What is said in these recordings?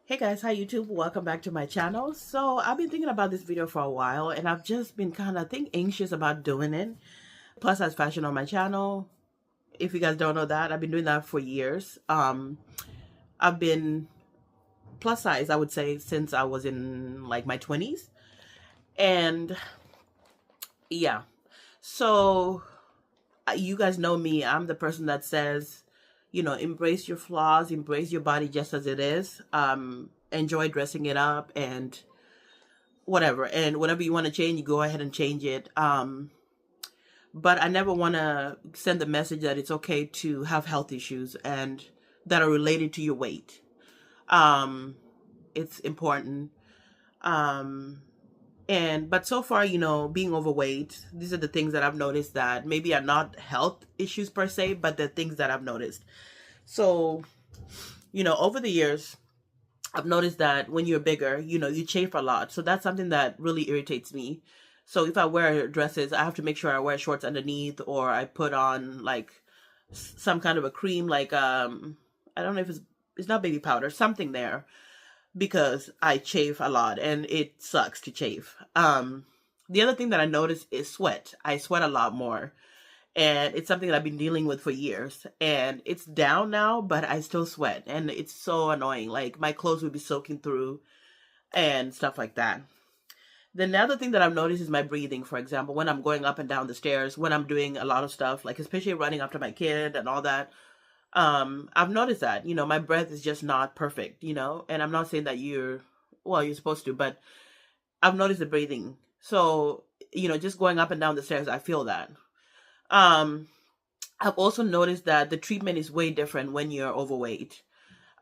Hey guys, hi YouTube, welcome back to my channel. So I've been thinking about this video for a while and I've just been kind of anxious about doing it. Plus size fashion on my channel. If you guys don't know that, I've been doing that for years. I've been plus size, I would say, since I was in like my 20s. And yeah, so you guys know me. I'm the person that says, embrace your flaws, embrace your body just as it is. Enjoy dressing it up and whatever. And whatever you want to change, you go ahead and change it. But I never want to send the message that it's okay to have health issues and that are related to your weight. It's important. Um, but so far, being overweight, these are the things that I've noticed that maybe are not health issues per se, but the things that I've noticed. So, over the years, I've noticed that when you're bigger, you chafe a lot. So that's something that really irritates me. So if I wear dresses, I have to make sure I wear shorts underneath, or I put on like some kind of a cream, like I don't know if it's not baby powder, something there, because I chafe a lot and it sucks to chafe. The other thing that I notice is sweat. I sweat a lot more. And it's something that I've been dealing with for years. And it's down now, but I still sweat. And it's so annoying. Like my clothes would be soaking through and stuff like that. Then the other thing that I've noticed is my breathing, for example, when I'm going up and down the stairs, when I'm doing a lot of stuff, like especially running after my kid and all that. I've noticed that, my breath is just not perfect, and I'm not saying that you're supposed to, but I've noticed the breathing. So, just going up and down the stairs, I feel that. Um, I've also noticed that the treatment is way different when you're overweight,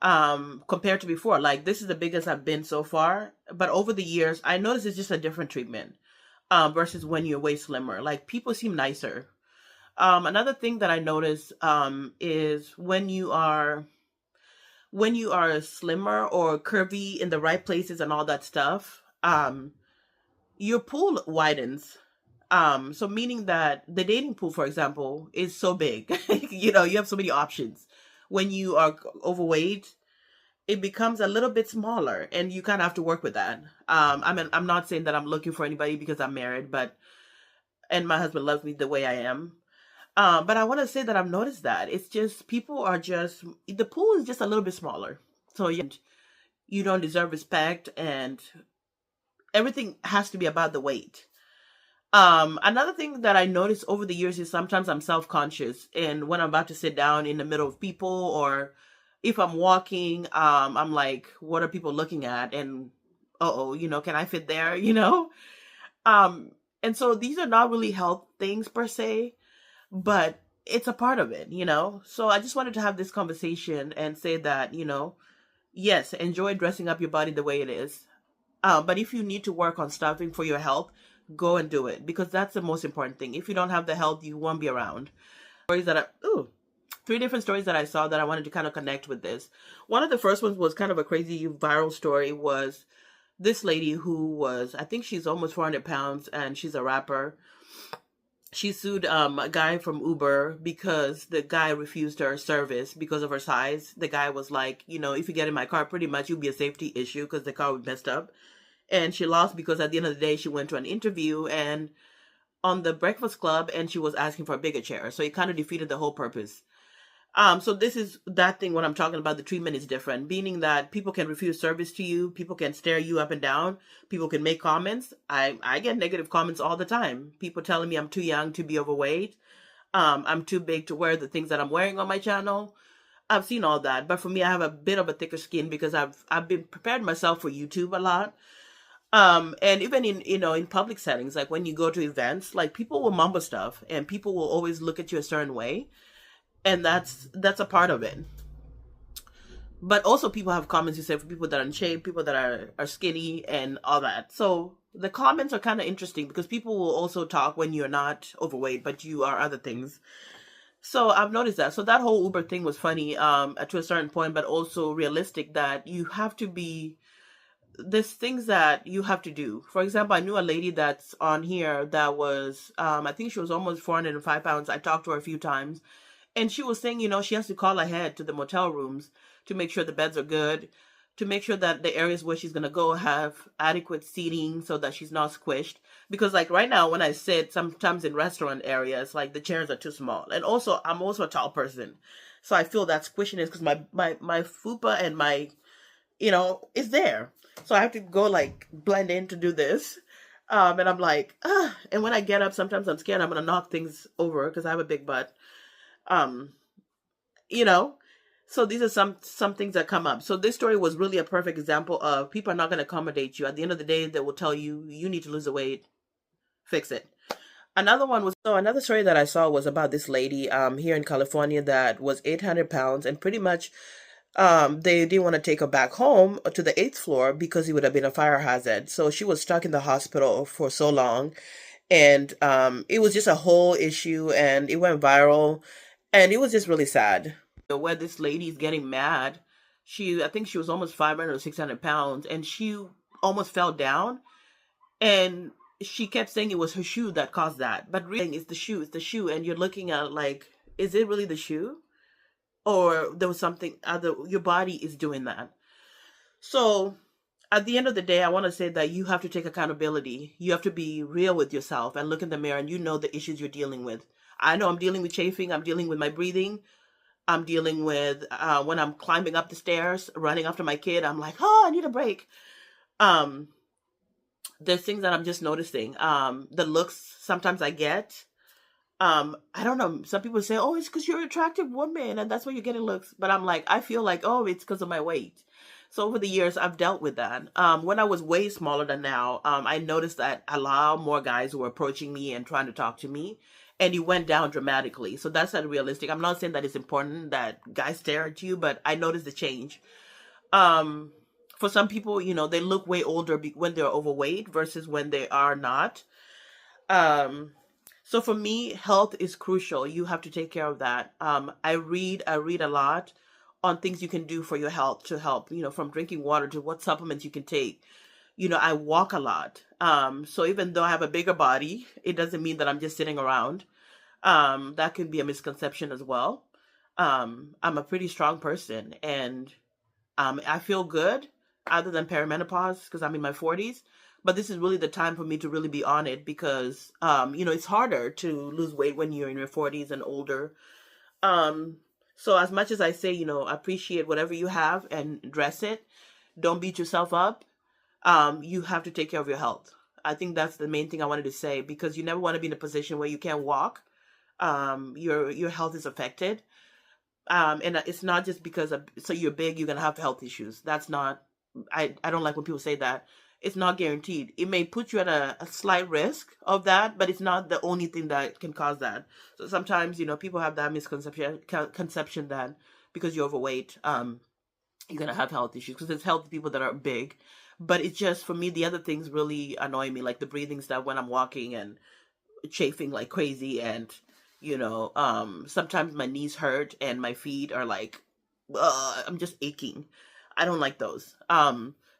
compared to before. Like this is the biggest I've been so far, but over the years, I noticed it's just a different treatment, versus when you're way slimmer. Like people seem nicer. Another thing that I notice, is when you are slimmer or curvy in the right places and all that stuff, your pool widens. So meaning that the dating pool, for example, is so big. You have so many options. When you are overweight, it becomes a little bit smaller, and you kind of have to work with that. I'm not saying that I'm looking for anybody because I'm married, and my husband loves me the way I am. But I want to say that I've noticed that it's just people are just the pool is just a little bit smaller, so you don't deserve respect, and everything has to be about the weight. Another thing that I noticed over the years is sometimes I'm self-conscious, and when I'm about to sit down in the middle of people, or if I'm walking, I'm like, what are people looking at? And oh, can I fit there? Um, and so these are not really health things per se, but it's a part of it. So I just wanted to have this conversation and say that, yes, enjoy dressing up your body the way it is. But if you need to work on stuffing for your health, go and do it, because that's the most important thing. If you don't have the health, you won't be around. Stories that three different stories that I saw that I wanted to kind of connect with this. One of the first ones was kind of a crazy viral story. Was this lady who was, I think she's almost 400 pounds, and she's a rapper. She sued a guy from Uber because the guy refused her service because of her size. The guy was like, if you get in my car, pretty much you'll be a safety issue because the car was messed up. And she lost because at the end of the day, she went to an interview and on the Breakfast Club, and she was asking for a bigger chair. So it kind of defeated the whole purpose. So this is that thing when I'm talking about the treatment is different, meaning that people can refuse service to you, people can stare you up and down, people can make comments. I get negative comments all the time. People telling me I'm too young to be overweight. I'm too big to wear the things that I'm wearing on my channel. I've seen all that, but for me, I have a bit of a thicker skin because I've been prepared myself for YouTube a lot. And even in public settings, like when you go to events, like people will mumble stuff and people will always look at you a certain way, and that's a part of it. But also people have comments you say for people that are in shape, people that are skinny and all that. So the comments are kind of interesting because people will also talk when you're not overweight, but you are other things. So I've noticed that. So that whole Uber thing was funny, to a certain point, but also realistic that you have to be, there's things that you have to do. For example, I knew a lady that's on here that was, I think she was almost 405 pounds. I talked to her a few times, and she was saying, she has to call ahead to the motel rooms to make sure the beds are good. to make sure that the areas where she's going to go have adequate seating so that she's not squished. Because like right now, when I sit sometimes in restaurant areas, like the chairs are too small. And also, I'm also a tall person. So I feel that squishiness because my fupa and my, is there. So I have to go like blend in to do this. And I'm like, ah. And when I get up, sometimes I'm scared I'm going to knock things over because I have a big butt. Um, you know, so these are some things that come up. So this story was really a perfect example of people are not going to accommodate you. At the end of the day, they will tell you, you need to lose the weight, fix it. Another story that I saw was about this lady here in California that was 800 pounds, and pretty much they didn't want to take her back home to the 8th floor because it would have been a fire hazard. So she was stuck in the hospital for so long, and it was just a whole issue, and it went viral, and it was just really sad. Where this lady is getting mad, I think she was almost 500 or 600 pounds, and she almost fell down, and she kept saying it was her shoe that caused that, but really it's the shoe, and you're looking at it like, is it really the shoe? Or there was something other, your body is doing that. So at the end of the day, I want to say that you have to take accountability. You have to be real with yourself and look in the mirror, and you know the issues you're dealing with. I know I'm dealing with chafing. I'm dealing with my breathing. I'm dealing with when I'm climbing up the stairs, running after my kid. I'm like, oh, I need a break. There's things that I'm just noticing. The looks sometimes I get. I don't know. Some people say, oh, it's because you're an attractive woman and that's why you're getting looks. But I'm like, I feel like, oh, it's because of my weight. So over the years, I've dealt with that. When I was way smaller than now, I noticed that a lot more guys were approaching me and trying to talk to me. And it went down dramatically. So that's not realistic. I'm not saying that it's important that guys stare at you, but I noticed the change. For some people, they look way older when they're overweight versus when they are not. So for me, health is crucial. You have to take care of that. I read a lot on things you can do for your health to help, from drinking water to what supplements you can take. I walk a lot. So even though I have a bigger body, it doesn't mean that I'm just sitting around. That can be a misconception as well. I'm a pretty strong person, and I feel good other than perimenopause because I'm in my 40s. But this is really the time for me to really be on it because, it's harder to lose weight when you're in your 40s and older. So as much as I say, appreciate whatever you have and dress it, don't beat yourself up. You have to take care of your health. I think that's the main thing I wanted to say because you never want to be in a position where you can't walk. Your health is affected. And it's not just because so you're big, you're going to have health issues. That's not, I don't like when people say that. It's not guaranteed. It may put you at a slight risk of that, but it's not the only thing that can cause that. So sometimes, people have that conception that because you're overweight, you're going to have health issues because there's healthy people that are big. But it's just, for me, the other things really annoy me, like the breathing stuff when I'm walking and chafing like crazy. And, sometimes my knees hurt and my feet are like, I'm just aching. I don't like those.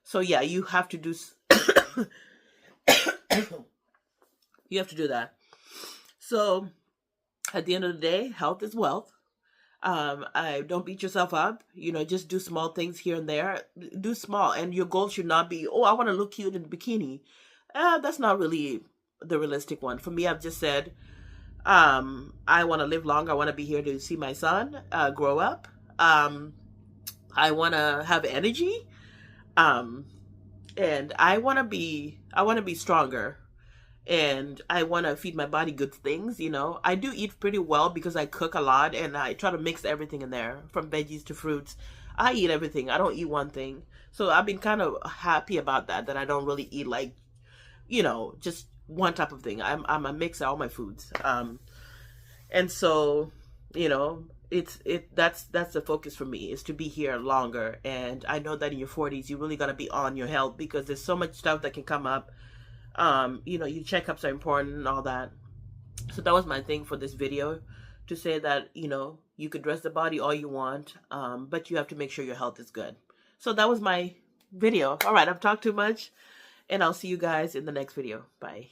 So yeah, you have to do, you have to do that. So at the end of the day, health is wealth. I don't beat yourself up, just do small things here and there. Do small, and your goal should not be, oh, I want to look cute in a bikini. That's not really the realistic one. For me, I've just said, I want to live long. I want to be here to see my son, grow up. I want to have energy. And I want to be stronger, and I want to feed my body good things. I do eat pretty well because I cook a lot and I try to mix everything in there from veggies to fruits. I eat everything. I don't eat one thing. So I've been kind of happy about that I don't really eat like, just one type of thing. I'm a mix of all my foods. And so, that's the focus for me, is to be here longer. And I know that in your 40s you really got to be on your health because there's so much stuff that can come up. Your checkups are important and all that. So that was my thing for this video, to say that you could dress the body all you want, but you have to make sure your health is good. So that was my video. All right, I've talked too much, and I'll see you guys in the next video. Bye.